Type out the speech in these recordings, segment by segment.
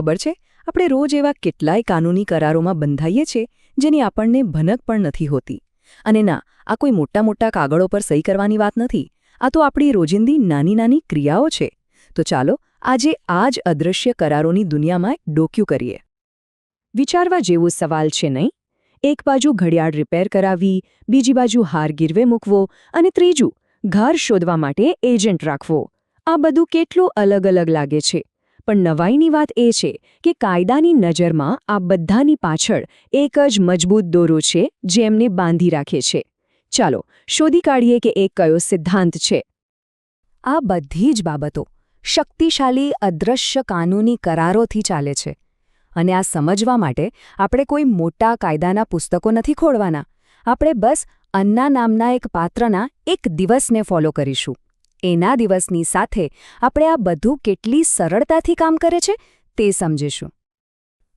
ખબર છે, આપણે રોજ એવા કેટલાય કાનૂની કરારોમાં બંધાઈએ છીએ જેની આપણને ભનક પણ નથી હોતી. અને ના, આ કોઈ મોટા મોટા કાગળો પર સહી કરવાની વાત નથી. આ તો આપણી રોજિંદી નાની નાની ક્રિયાઓ છે. તો ચાલો આજે આ જ અદૃશ્ય કરારોની દુનિયામાં ડોક્યુ કરીએ. વિચારવા જેવો સવાલ છે નહીં? એક બાજુ ઘડિયાળ રિપેર કરાવવી, બીજી બાજુ હાર ગીરવે મૂકવો અને ત્રીજું ઘર શોધવા માટે એજન્ટ રાખવો. આ બધું કેટલું અલગ અલગ લાગે છે, પણ નવાઈની વાત એ છે કે કાયદાની નજરમાં આ બધાની પાછળ એક જ મજબૂત દોરો છે જે એમને બાંધી રાખે છે. ચાલો શોધી કાઢીએ કે એ કયો સિદ્ધાંત છે. આ બધી જ બાબતો શક્તિશાળી અદૃશ્ય કાનૂની કરારોથી ચાલે છે. અને આ સમજવા માટે આપણે કોઈ મોટા કાયદાના પુસ્તકો નથી ખોળવાના. આપણે બસ અન્ના નામના એક પાત્રના એક દિવસને ફોલો કરીશું. એના દિવસની સાથે આપણે આ બધું કેટલી સરળતાથી કામ કરે છે તે સમજીશું.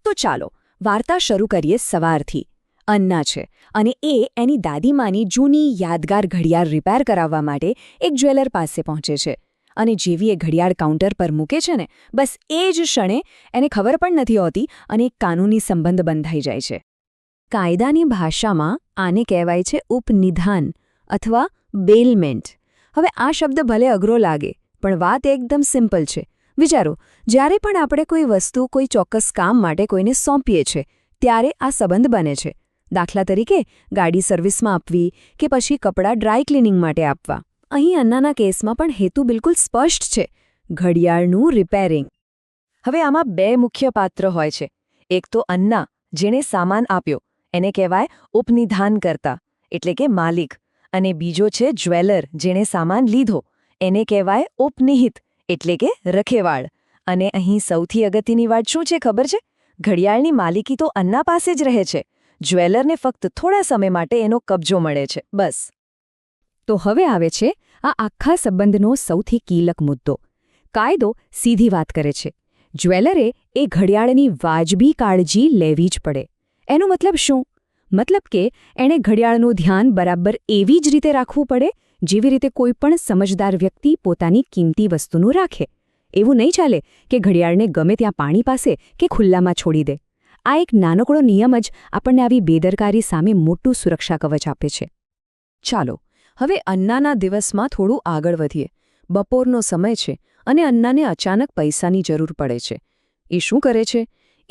તો ચાલો વાર્તા શરૂ કરીએ સવારથી. અન્ના છે અને એ એની દાદીમાની જૂની યાદગાર ઘડિયાળ રિપેર કરાવવા માટે એક જ્વેલર પાસે પહોંચે છે. અને જેવી એ ઘડિયાળ કાઉન્ટર પર મૂકે છે ને, બસ એ જ ક્ષણે એને ખબર પણ નથી હોતી અને એક કાનૂની સંબંધ બંધાઈ જાય છે. કાયદાની ભાષામાં આને કહેવાય છે ઉપનિધાન અથવા બેલમેન્ટ. હવે આ શબ્દ ભલે અઘરો લાગે, પણ વાત એકદમ સિમ્પલ છે. વિચારો, જ્યારે પણ આપણે કોઈ વસ્તુ કોઈ ચોક્કસ કામ માટે કોઈને સોંપીએ છીએ ત્યારે આ સંબંધ બને છે. દાખલા તરીકે ગાડી સર્વિસમાં આપવી કે પછી કપડાં ડ્રાય ક્લિનિંગ માટે આપવા. અહીં અન્નાના કેસમાં પણ હેતુ બિલકુલ સ્પષ્ટ છે: ઘડિયાળનું રિપેરિંગ. હવે આમાં બે મુખ્ય પાત્ર હોય છે. એક તો અન્ના, જેણે સામાન આપ્યો, એને કહેવાય ઉપનિધાનકર્તા એટલે કે માલિક. અને બીજો છે જ્વેલર, જેણે સામાન લીધો, એને કહેવાય ઉપનિહિત એટલે કે રખેવાળ. અને અહીં સૌથી અગત્યની વાત શું છે ખબર છે? ઘડિયાળની માલિકી તો અન્ના પાસે જ રહે છે. જ્વેલરને ફક્ત થોડા સમય માટે એનો કબજો મળે છે, બસ. તો હવે આવે છે આ આખા સંબંધનો સૌથી કીલક મુદ્દો. કાયદો સીધી વાત કરે છે. જ્વેલરે એ ઘડિયાળની વાજબી કાળજી લેવી જ પડે. એનો મતલબ શું? મતલબ કે એણે ઘડિયાળનું ધ્યાન બરાબર એવી જ રીતે રાખવું પડે જેવી રીતે કોઈ પણ સમજદાર વ્યક્તિ પોતાની કિંમતી વસ્તુનું રાખે. એવું નહીં ચાલે કે ઘડિયાળને ગમે ત્યાં પાણી પાસે કે ખુલ્લામાં છોડી દે. આ એક નાનકડો નિયમ જ આપણને આવી બેદરકારી સામે મોટું સુરક્ષા કવચ આપે છે. ચાલો હવે અન્નાના દિવસમાં થોડું આગળ વધીએ. બપોરનો સમય છે અને અન્નાને અચાનક પૈસાની જરૂર પડે છે. એ શું કરે છે?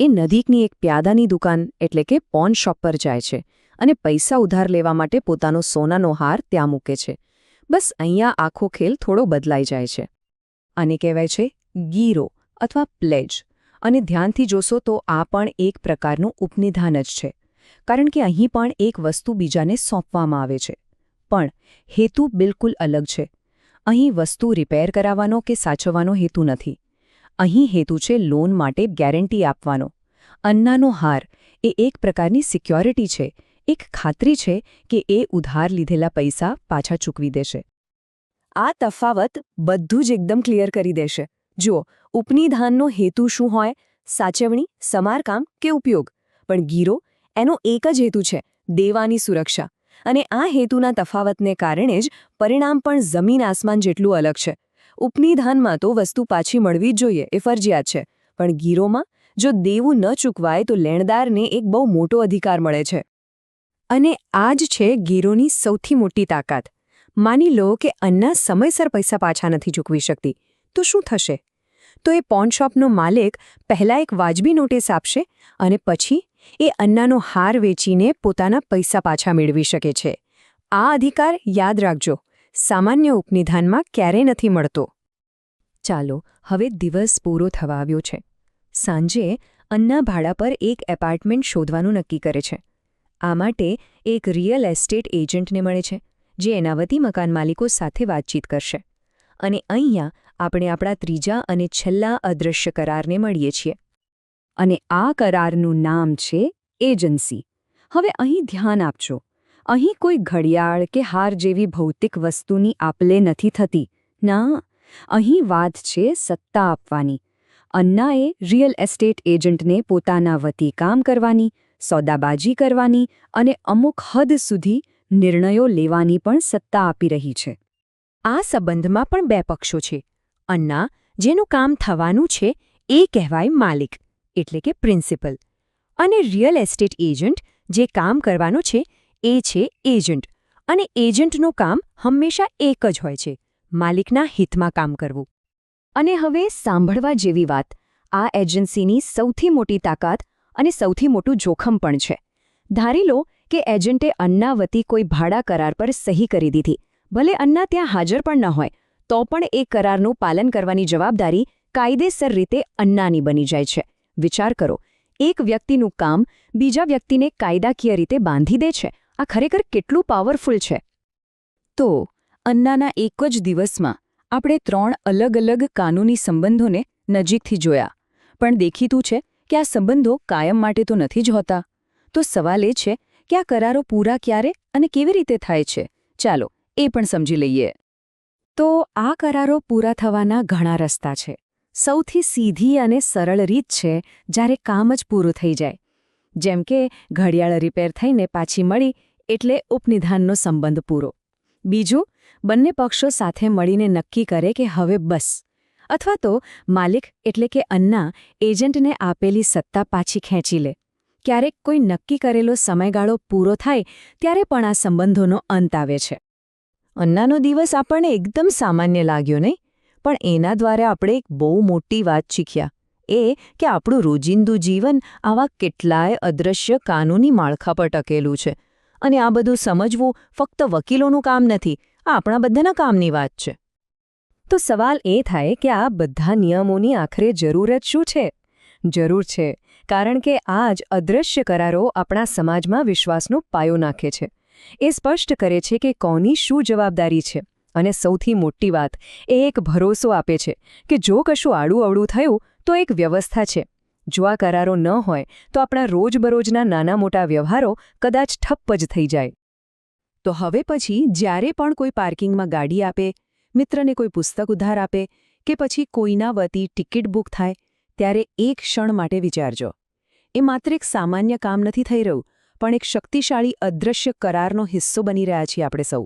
એ નજીકની એક પ્યાદાની દુકાન એટલે કે પોન શોપ પર જાય છે અને પૈસા ઉધાર લેવા માટે પોતાનો સોનાનો હાર ત્યાં મૂકે છે. બસ અહીંયા આખો ખેલ થોડો બદલાઈ જાય છે. આને કહેવાય છે ગીરો અથવા પ્લેજ. અને ધ્યાનથી જોશો તો આ પણ એક પ્રકારનું ઉપનિધાન જ છે, કારણ કે અહીં પણ એક વસ્તુ બીજાને સોંપવામાં આવે છે. પણ હેતુ બિલકુલ અલગ છે. અહીં વસ્તુ રિપેર કરાવવાનો કે સાચવવાનો હેતુ નથી. અહીં હેતુ છે લોન માટે ગેરંટી આપવાનો. અન્નાનો હાર એ એક પ્રકારની સિક્યોરિટી છે, એક ખાતરી છે કે એ ઉધાર લીધેલા પૈસા પાછા ચૂકવી દેશે. આ તફાવત બધું જ એકદમ ક્લિયર કરી દેશે. જુઓ, ઉપનિધાનનો હેતુ શું હોય? સાચવણી, સમારકામ કે ઉપયોગ. પણ ગીરો, એનો એક જ હેતુ છે: દેવાની સુરક્ષા. અને આ હેતુના તફાવતને કારણે જ પરિણામ પણ જમીન આસમાન જેટલું અલગ છે. ઉપનિધાનમાં તો વસ્તુ પાછી મળવી જ જોઈએ, એ ફરજિયાત છે. પણ ગીરોમાં જો દેવું ન ચૂકવાય તો લેણદારને એક બહુ મોટો અધિકાર મળે છે. અને આ જ છે ગીરોની સૌથી મોટી તાકાત. માની લો કે અન્ના સમયસર પૈસા પાછા નથી ચૂકવી શકતી, તો શું થશે? તો એ પોન શોપનો માલિક પહેલાં એક વાજબી નોટિસ આપશે અને પછી એ અન્નાનો હાર વેચીને પોતાના પૈસા પાછા મેળવી શકે છે. આ અધિકાર યાદ રાખજો, સામાન્ય ઉપનિધાનમાં ક્યારેય નથી મળતો. ચાલો હવે દિવસ પૂરો થવા આવ્યો છે. સાંજે અન્ના ભાડા પર એક એપાર્ટમેન્ટ શોધવાનું નક્કી કરે છે. આ માટે એક રિયલ એસ્ટેટ એજન્ટને મળે છે, જે એના વતી મકાન માલિકો સાથે વાતચીત કરશે. અને અહીંયા આપણે આપણા ત્રીજા અને છેલ્લા અદૃશ્ય કરારને મળીએ છીએ. અને આ કરારનું નામ છે એજન્સી. હવે અહીં ધ્યાન આપજો. અહીં કોઈ ઘડિયાળ કે હાર જેવી ભૌતિક વસ્તુની આપલે નથી થતી. ના, અહીં વાત છે સત્તા આપવાની. અન્નાએ રિયલ એસ્ટેટ એજન્ટને પોતાના વતી કામ કરવાની, સોદાબાજી કરવાની અને અમુક હદ સુધી નિર્ણયો લેવાની પણ સત્તા આપી રહી છે. આ સંબંધમાં પણ બે પક્ષો છે. અન્ના, જેનું કામ થવાનું છે, એ કહેવાય માલિક, એટલે કે પ્રિન્સિપલ. અને રિયલ એસ્ટેટ એજન્ટ જે કામ કરવાનો છે એ છે એજન્ટ. અને એજન્ટનું કામ હંમેશા એક જ હોય છે, માલિકના હિતમાં કામ કરવું. અને હવે સાંભળવા જેવી વાત, આ એજન્સીની સૌથી મોટી તાકાત અને સૌથી મોટું જોખમ પણ છે. ધારી લો કે એજન્ટે અન્ના વતી કોઈ ભાડા કરાર પર સહી કરી દીધી. ભલે અન્ના ત્યાં હાજર પણ ન હોય, તો પણ એ કરારનું પાલન કરવાની જવાબદારી કાયદેસર રીતે અન્નાની બની જાય છે. વિચાર કરો, એક વ્યક્તિનું કામ બીજા વ્યક્તિને કાયદાકીય રીતે બાંધી દે છે. આ ખરેખર કેટલું પાવરફુલ છે. તો અન્નાના એક જ દિવસમાં આપણે 3 અલગ અલગ કાનૂની સંબંધોને નજીકથી જોયા. પણ દેખીતું છે કે આ સંબંધો કાયમ માટે તો નથી જ હોતા. તો સવાલ એ છે કે આ કરારો પૂરા ક્યારે અને કેવી રીતે થાય છે? ચાલો એ પણ સમજી લઈએ. તો આ કરારો પૂરા થવાના ઘણા રસ્તા છે. સૌથી સીધી અને સરળ રીત છે જ્યારે કામ જ પૂરું થઈ જાય. જેમ કે ઘડિયાળ રિપેર થઈને પાછી મળી એટલે ઉપનિધાનનો સંબંધ પૂરો. બીજું, બંને પક્ષો સાથે મળીને નક્કી કરે કે હવે બસ. અથવા તો માલિક એટલે કે અન્ના એજન્ટને આપેલી સત્તા પાછી ખેંચી લે. ક્યારેક કોઈ નક્કી કરેલો સમયગાળો પૂરો થાય ત્યારે પણ આ સંબંધોનો અંત આવે છે. અન્નાનો દિવસ આપણને એકદમ સામાન્ય લાગ્યો નહીં, પણ એના દ્વારા આપણે એક બહુ મોટી વાત શીખ્યા. એ કે આપણું રોજિંદુ જીવન આવા કેટલાય અદૃશ્ય કાનૂની માળખા પર ટકેલું છે. અને આ બધું સમજવું ફક્ત વકીલોનું કામ નથી, આ આપણા બધાના કામની વાત છે. તો સવાલ એ થાય કે આ બધા નિયમોની આખરે જરૂરત શું છે? જરૂર છે, કારણ કે આ જ અદૃશ્ય કરારો આપણા સમાજમાં વિશ્વાસનો પાયો નાખે છે. એ સ્પષ્ટ કરે છે કે કોની શું જવાબદારી છે. અને સૌથી મોટી વાત, એ એક ભરોસો આપે છે કે જો કશું આડું-અવળું થયું તો એક વ્યવસ્થા છે. જો આ કરારો ન હોય તો આપણા રોજબરોજના નાના મોટા વ્યવહારો કદાચ ઠપ્પ જ થઈ જાય. તો હવે પછી જ્યારે પણ કોઈ પાર્કિંગમાં ગાડી આપે, મિત્રને કોઈ પુસ્તક ઉધાર આપે કે પછી કોઈના વતી ટિકિટ બુક થાય, ત્યારે એક ક્ષણ માટે વિચારજો. એ માત્ર એક સામાન્ય કામ નથી થઈ રહ્યું, પણ એક શક્તિશાળી અદૃશ્ય કરારનો હિસ્સો બની રહ્યા છીએ આપણે સૌ.